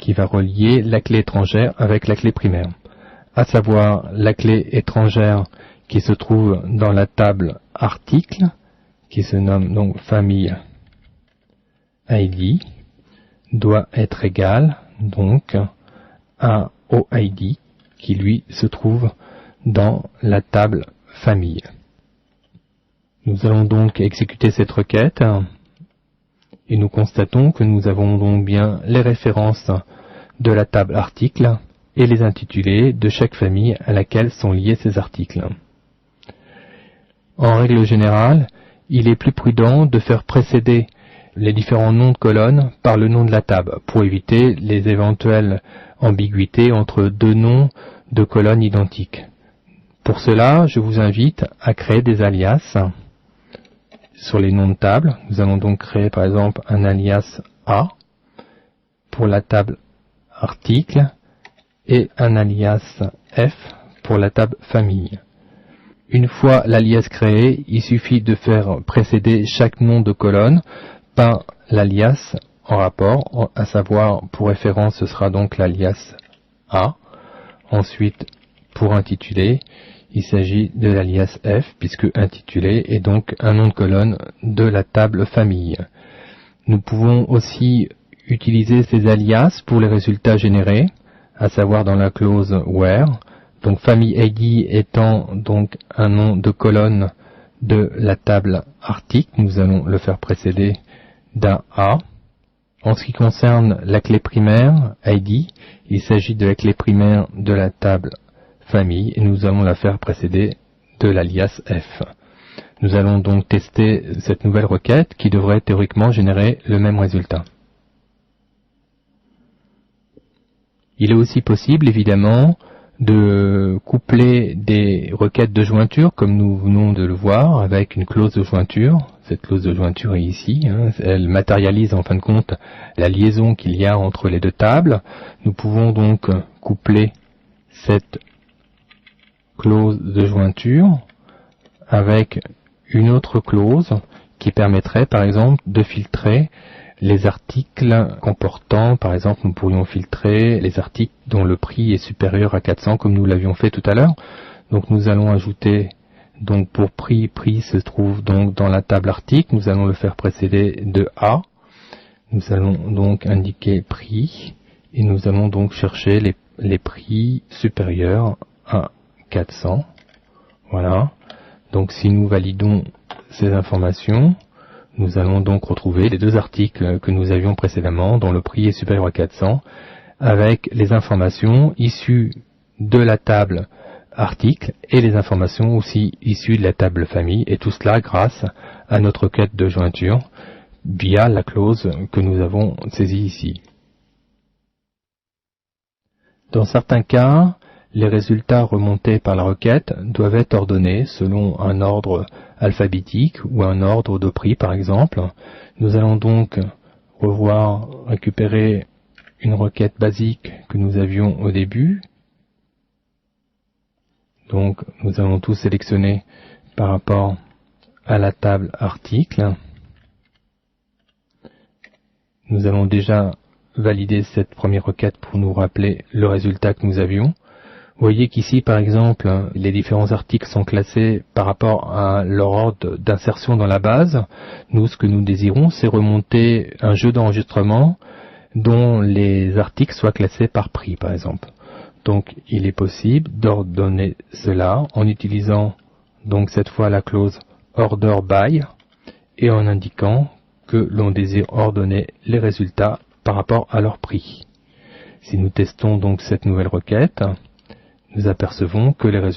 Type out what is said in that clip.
qui va relier la clé étrangère avec la clé primaire, à savoir la clé étrangère qui se trouve dans la table article, qui se nomme donc famille ID, doit être égale donc au ID qui lui se trouve dans la table famille. Nous allons donc exécuter cette requête et nous constatons que nous avons donc bien les références de la table article et les intitulés de chaque famille à laquelle sont liés ces articles. En règle générale, il est plus prudent de faire précéder les différents noms de colonnes par le nom de la table pour éviter les éventuelles ambiguïtés entre deux noms de colonnes identiques. Pour cela, je vous invite à créer des alias sur les noms de table. Nous allons donc créer par exemple un alias A pour la table article et un alias F pour la table famille. Une fois l'alias créé, il suffit de faire précéder chaque nom de colonne par l'alias en rapport, à savoir pour référence ce sera donc l'alias A. Ensuite, pour intitulé, il s'agit de l'alias F, puisque intitulé est donc un nom de colonne de la table famille. Nous pouvons aussi utiliser ces alias pour les résultats générés, à savoir dans la clause where, donc famille ID étant donc un nom de colonne de la table article, nous allons le faire précéder d'un A. En ce qui concerne la clé primaire ID, il s'agit de la clé primaire de la table famille et nous allons la faire précéder de l'alias F. Nous allons donc tester cette nouvelle requête qui devrait théoriquement générer le même résultat. Il est aussi possible évidemment de coupler des requêtes de jointure comme nous venons de le voir avec une clause de jointure. Cette clause de jointure est ici, elle matérialise en fin de compte la liaison qu'il y a entre les deux tables. Nous pouvons donc coupler cette clause de jointure avec une autre clause qui permettrait par exemple de filtrer les articles comportant, par exemple nous pourrions filtrer les articles dont le prix est supérieur à 400 comme nous l'avions fait tout à l'heure. Donc nous allons ajouter, donc pour prix se trouve donc dans la table article, nous allons le faire précéder de A. Nous allons donc indiquer prix et nous allons donc chercher les prix supérieurs à 400. Voilà. Donc si nous validons ces informations, nous allons donc retrouver les deux articles que nous avions précédemment, dont le prix est supérieur à 400, avec les informations issues de la table article et les informations aussi issues de la table famille, et tout cela grâce à notre requête de jointure via la clause que nous avons saisie ici. Dans certains cas, les résultats remontés par la requête doivent être ordonnés selon un ordre alphabétique ou un ordre de prix par exemple. Nous allons donc récupérer une requête basique que nous avions au début. Donc nous allons tout sélectionner par rapport à la table article. Nous allons déjà valider cette première requête pour nous rappeler le résultat que nous avions. Vous voyez qu'ici, par exemple, les différents articles sont classés par rapport à leur ordre d'insertion dans la base. Nous, ce que nous désirons, c'est remonter un jeu d'enregistrement dont les articles soient classés par prix, par exemple. Donc, il est possible d'ordonner cela en utilisant donc cette fois la clause order by et en indiquant que l'on désire ordonner les résultats par rapport à leur prix. Si nous testons donc cette nouvelle requête, nous apercevons que les résultats